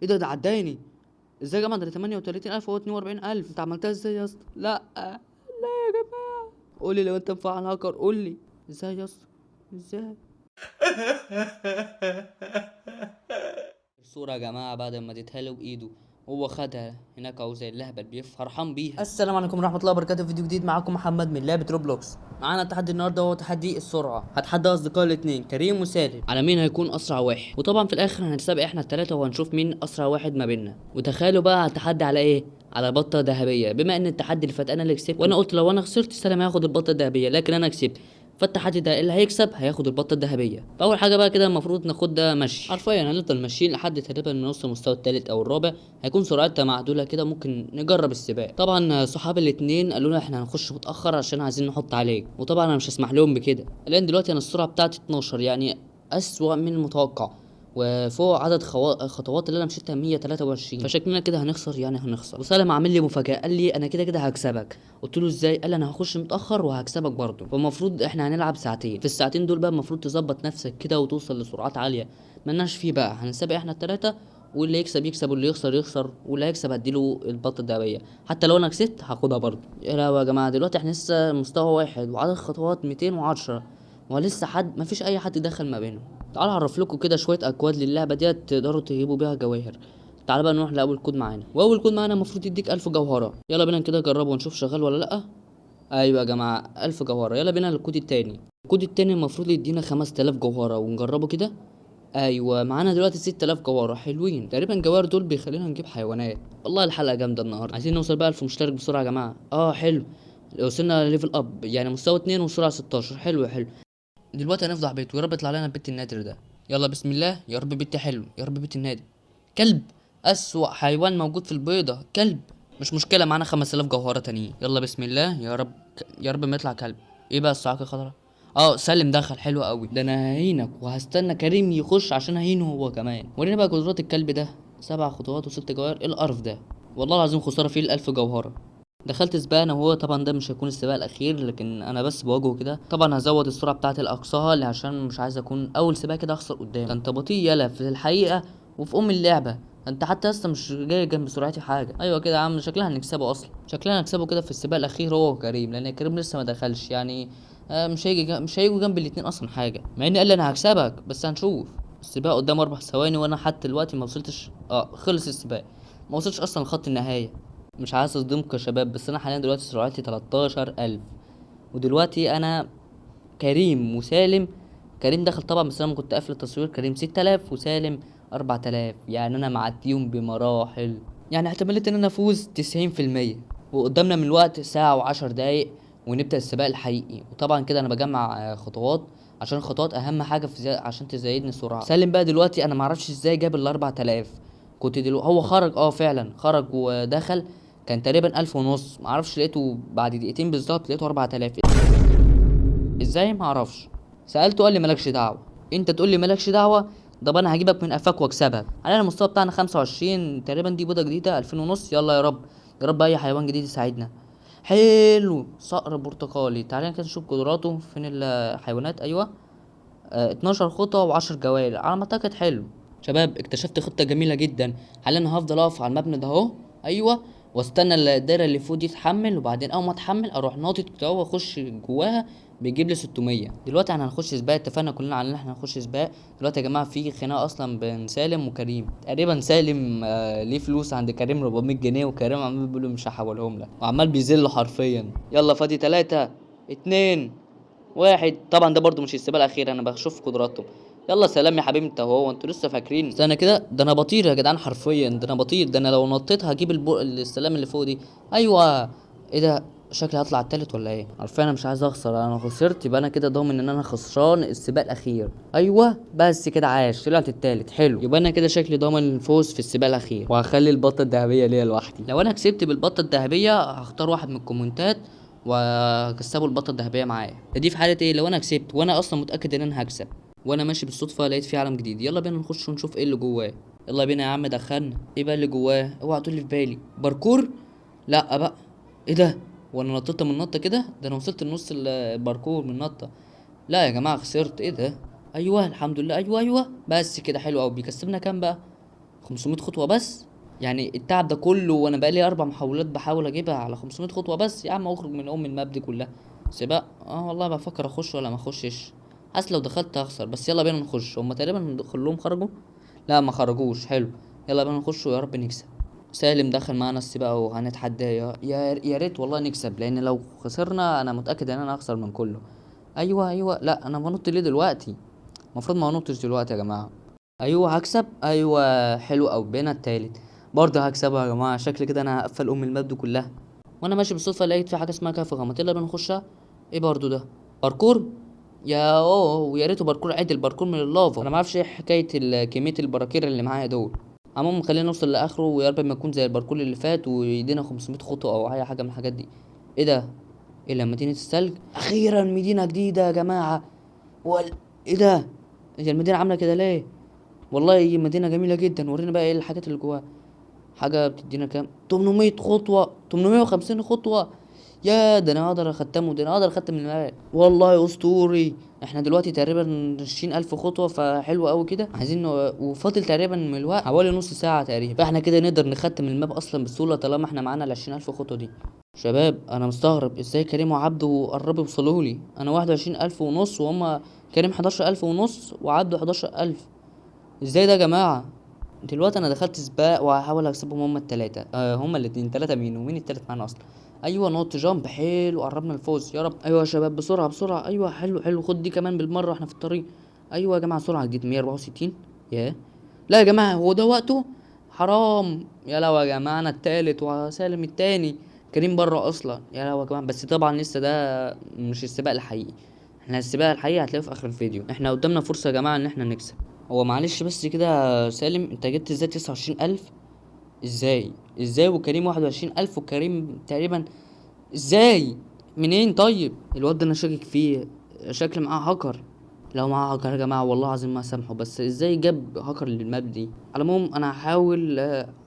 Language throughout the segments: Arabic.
ايه ده عداني. ازاي يا جماعه؟ ده 38,000 وهو 42,000. انت عملتها ازاي يا اسطى؟ لا لا يا جماعه، قول لي لو انت مفعل هاكر، قول لي ازاي يا اسطى، ازاي؟ الصورة يا جماعة بعد ما اديتها له بإيده، هو خدها هناك اهو زي اللهبل فرحان بيها. السلام عليكم ورحمة الله وبركاته، فيديو جديد معاكم محمد من لعبة روبلوكس. معانا التحدي النهارده هو تحدي السرعة، هتحدى أصدقائي الاتنين كريم وسالم على مين هيكون أسرع واحد، وطبعا في الآخر هنتسابق احنا التلاتة وهنشوف مين أسرع واحد ما بيننا. وتخيلوا بقى التحدي على إيه؟ على بطة ذهبية. بما إن التحدي اللي فات أنا اللي كسبت، وأنا قلت لو أنا خسرت سالم هياخد البطة الذهبية، لكن أنا كسبت، فالتحدي ده اللي هيكسب هياخد البطه الذهبيه. فاول حاجه بقى كده المفروض ناخدها مشي، حرفيا هنفضل ماشيين لحد تقريبا نوصل المستوى الثالث او الرابع، هيكون سرعتها معدوله كده، ممكن نجرب السباق. طبعا صحابي الاثنين قالوا لنا احنا هنخش متاخر عشان عايزين نحط عليك، وطبعا انا مش هسمح لهم بكده، لان دلوقتي انا السرعه بتاعتي 12، يعني اسوأ من المتوقع، وفوق عدد خطوات اللي انا مشيتها 123، فشكلنا كده هنخسر، يعني هنخسر. وسالم عامل لي مفاجاه، قال لي انا كده كده هكسبك. قلت له ازاي؟ قال لي انا هخش متاخر وهكسبك برضه. فالمفروض احنا هنلعب ساعتين، في الساعتين دول بقى المفروض تظبط نفسك كده وتوصل لسرعات عاليه. ملناش فيه بقى، هنسابق احنا الثلاثه، واللي يكسب يكسب واللي يخسر يخسر، واللي هيكسب هديله البطه الذهبيه، حتى لو انا كسبت هاخدها برضه. يا جماعه دلوقتي احنا لسه مستوى واحد وعدد خطوات 210، ولسه مفيش اي حد دخل ما بينهم. تعالوا اعرف لكم كده شويه اكواد للعبه ديت تقدروا تجيبوا بيها جواهر. تعال بقى نروح لاول كود معانا، واول كود معانا المفروض يديك 1000 جوهره. يلا بينا كده نجربه ونشوف شغال ولا لا. ايوه يا جماعه 1000 جوهره. يلا بينا للكود التاني. الكود التاني المفروض يدينا 5000 جوهره، ونجربه كده. ايوه معانا دلوقتي 6000 جوهره، حلوين تقريبا. الجواهر دول بيخلينا نجيب حيوانات. والله الحلقه جامده النهارده. عايزين نوصل بقى 1000 مشترك بسرعه يا جماعه. حلو، وصلنا ليفل اب، يعني مستوى 2 وسرعه 16. حلو حلو. دلوقتي هنفضح بيت، ويا رب يطلع لنا البت النادر ده. يلا بسم الله، يا رب بيت حلو، يا رب بيت النادر. كلب، اسوأ حيوان موجود في البيضة، كلب. مش مشكلة، معانا 5000 جوهرة تانيين. يلا بسم الله، يا رب يا رب ما يطلع كلب. ايه بقى الصعاقة الخضراء؟ سلم دخل، حلو قوي. ده انا ههينك وهستنى كريم يخش عشان ههينه هو كمان. ورينا بقى قدرات الكلب ده. 7 خطوات وست جوهر، ايه القرف ده؟ والله العظيم خسارة فيه ال1000 جوهرة. دخلت سباق انا وهو، طبعا ده مش هيكون السباق الاخير، لكن انا بس بواجهه كده. طبعا هزود السرعه بتاعتي لاقصاها عشان مش عايز اكون اول سباق كده اخسر قدام. ده انت بطيء يلا في الحقيقه وفي اللعبه. ده انت حتى لسه مش جاي جنب سرعتي حاجه. ايوه كده يا عم، شكلها هنكسبه اصلا، شكلنا هنكسبه كده في السباق الاخير هو وكريم، لان كريم لسه ما دخلش يعني. مش هيجوا جنب الاتنين اصلا حاجه، مع اني قال لي انا هكسبك، بس هنشوف. السباق قدام 4 ثواني، وانا حتى دلوقتي ما وصلتش. خلص السباق، ما وصلتش اصلا لخط النهايه. مش عايز اصدمكم يا شباب، بس انا حاليا دلوقتي سرعتي 13000. ودلوقتي انا كريم وسالم. كريم دخل طبعا، بس انا كنت قافل التصوير. كريم 6000 وسالم 4000، يعني انا معديهم بمراحل. يعني احتمالية ان انا افوز 90%. وقدامنا من الوقت ساعة وعشر دقايق ونبدأ السباق الحقيقي. وطبعا كده انا بجمع خطوات، عشان الخطوات اهم حاجة في عشان تزيدني السرعة. سالم بقى دلوقتي انا معرفش ازاي جاب ال4000. كنت دلوقتي هو خرج، فعلا خرج ودخل، كان تقريبا 1500. معرفش لقيته بعد دقيقتين بالظبط، لقيته 4000. ازاي؟ معرفش. سالته قال لي مالكش دعوه. انت تقول لي مالكش دعوه؟ طب انا هجيبك من قفاك واكسبك. علينا المستوى بتاعنا 25 تقريبا، دي بيضه جديده 2500. يلا يا رب، يا رب اي حيوان جديد يساعدنا. حلو، صقر برتقالي. تعالى كده نشوف قدراته فين الحيوانات. ايوه 12 خطوه و10 جوال على ما اعتقد. حلو شباب، اكتشفت خطه جميله جدا. حاليا هفضل اقف على المبنى ده اهو، ايوه، واستنى الدايره اللي فوق دي تحمل، وبعدين اول ما تحمل اروح ناطط كده واخش جواها، بيجيب لي 600. دلوقتي احنا هنخش سباق، اتفقنا كلنا على ان احنا هنخش سباق. دلوقتي يا جماعه في خناقه اصلا بين سالم وكريم. تقريبا سالم ليه فلوس عند كريم 400 جنيه، وكريم عمال بيقول له مش هحولهم لك، وعمال بيذله حرفيا. يلا فادي 3 2 1. طبعا ده برضو مش السباق الاخير، انا بشوف قدراته. يلا سلام يا حبيبي انت وهو، انتوا لسه فاكرين؟ استنى كده، ده انا بطير يا جدعان، حرفيا ده انا بطير. ده انا لو نطيت هجيب السلام اللي فوق دي. ايوه. ايه ده؟ شكلي هطلع التالت ولا ايه؟ عارفين انا مش عايز اخسر. انا خسرت يبقى انا كده ضامن ان انا خسران السباق الاخير. ايوه بس كده عاش، طلعت التالت. حلو، يبقى انا كده شكلي ضامن الفوز في السباق الاخير، وهخلي البطه الذهبيه ليا لوحدي. لو انا كسبت بالبطه الذهبيه هختار واحد من الكومنتات وكسبوا البطه الذهبيه معايا. دي في حاله ايه؟ لو انا كسبت وانا اصلا متاكد ان انا هكسب، وانا ماشي بالصدفه لقيت في عالم جديد. يلا بينا نخش ونشوف ايه اللي جواه. يلا بينا يا عم دخلنا. ايه بقى اللي جواه؟ اوعى تقول لي في بالي باركور. لا بقى. ايه ده؟ وانا نطيت من نطه كده؟ ده انا وصلت لنص الباركور من نطه. لا يا جماعه خسرت. ايه ده؟ ايوه الحمد لله، ايوه ايوه بس كده. حلو قوي. بيكسبنا كام بقى؟ 500 خطوه بس؟ يعني التعب ده كله وانا بقالي 4 محاولات بحاول اجيبها على 500 خطوه بس؟ يا عم اخرج من الماب دي كلها. سباق، والله بفكر اخش ولا ما اخشش. حاسس لو دخلت هخسر، بس يلا بينا نخش. هما تقريبا كلهم خرجوا. لا ما خرجوش، حلو. يلا بينا نخش ويا رب نكسب. سالم دخل معانا السباق وهنتحداه. يا ريت والله نكسب، لان لو خسرنا انا متاكد ان انا هخسر من كله. ايوه، لا انا بنط ليه دلوقتي؟ المفروض ما انطش دلوقتي يا جماعه. ايوه هكسب، ايوه حلو اوي، بقينا التالت. برضه هكسبها يا جماعه، شكل كده انا هقفل الماب دي كلها. وانا ماشي بالصدفه لقيت في حاجه اسمها كهف غمط، يلا بنخشها. ايه برضه ده؟ باركور؟ ويا ريته باركور عدل، باركور من اللافا. انا ما اعرفش ايه حكايه كميه البراكير اللي معايا دول. عموما خلينا نوصل لاخره، ويا رب ما يكون زي الباركور اللي فات ويدينا 500 خطوه او اي حاجه من الحاجات دي. ايه ده؟ ايه ده؟ مدينه الثلج؟ اخيرا مدينه جديده يا جماعه. وال... ايه ده؟ هي المدينه عامله كده ليه؟ والله هي مدينة جميلة جدا. ورينا بقى ايه الحاجات اللي جواها. حاجة بتدينا كام؟ 800 خطوة، 850 خطوة. يا ده انا اقدر اختمه، ده انا اقدر اختم الماب. والله اسطوري. احنا دلوقتي تقريبا 20,000 خطوة، فحلو قوي كده. عايزين وفاضل تقريبا من الوقت حوالي نص ساعة تقريبا، فاحنا كده نقدر نختم الماب اصلا بسهولة طالما احنا معانا ال 20,000 خطوة دي. شباب انا مستغرب ازاي كريم وعبده قربوا يوصلوا لي. انا 21,000 ونص وهما كريم 11,000 ونص وعبده 11,000. ازاي ده يا جماعة؟ دلوقتي انا دخلت سباق وهحاول اكسبهم هما التلاتة. هما الاتنين تلاتة، مين ومين التالت معانا اصلا؟ ايوه نوت جامب، حلو قربنا الفوز يا رب. ايوه يا شباب بسرعة بسرعة، ايوه حلو خد دي كمان بالمرة واحنا في الطريق. ايوه يا جماعة سرعة جديد 164. ياه. لا يا جماعة هو ده وقته؟ حرام. يا لو يا جماعة انا التالت وسالم التاني. كريم بره اصلا. يا لو يا جماعة، بس طبعا لسه ده مش السباق الحقيقي. احنا السباق الحقيقي هتلاقيه في اخر الفيديو. احنا قدامنا فرصة يا جماعة ان احنا نكسب. هو معلش بس كده يا سالم، انت جبت ازاي 29,000؟ ازاي وكريم 21,000 وكريم تقريبا؟ ازاي؟ منين طيب؟ الواد ده انا شاكك فيه. شكل معاه هاكر. لو معاه هاكر يا جماعة والله العظيم ما سامحه، بس ازاي جاب هاكر للماب دي؟ على العموم انا هحاول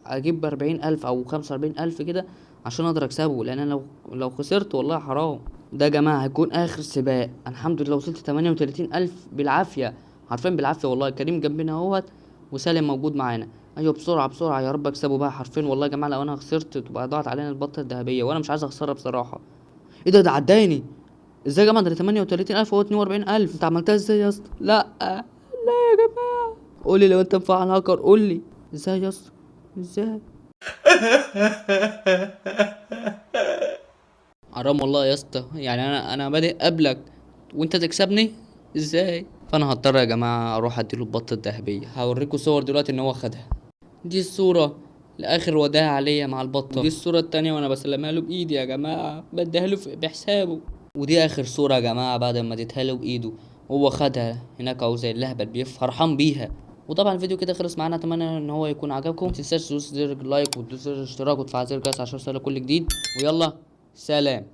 اجيب 40,000 او 45,000 كده عشان اقدر اكسبه، لان انا لو خسرت والله حرام. ده يا جماعة هيكون اخر سباق. أنا الحمد لله وصلت 38,000 بالعافية. حرفيا بالعافية والله. كريم جنبنا اهوت وسالم موجود معانا. ايوه بسرعة بسرعة يا رب اكسبه بقى. حرفيا والله يا جماعة لو انا خسرت تبقى ضاعت علينا البطة الذهبية، وانا مش عايز اخسرها بصراحة. ايه ده عداني. ازاي يا جماعة؟ ده 38,000 وهو 42,000. انت عملتها ازاي يا اسطى؟ لا يا جماعة. قولي لو انت مفعل هاكر، قولي ازاي يا اسطى؟ ازاي؟ حرام والله يا اسطى، يعني انا بادئ قبلك وانت تكسبني؟ ازاي؟ فانا هضطر يا جماعه اروح اديله البطه الذهبيه. هوريكم صور دلوقتي ان هو خدها. دي الصوره لاخر وداع عليا مع البطه. ودي الصوره التانية وانا بسلمها له بايدي يا جماعه، بديها له بحسابه. ودي اخر صوره يا جماعه بعد ما اديتها له بايده. هو خدها هناك اهو زي اللهبل فرحان بيها. وطبعا الفيديو كده خلص معانا، اتمنى ان هو يكون عجبكم. متنساش تدوس زر اللايك وتدوس زر الاشتراك وتفعل زر الجرس عشان يوصلك كل جديد. ويلا سلام.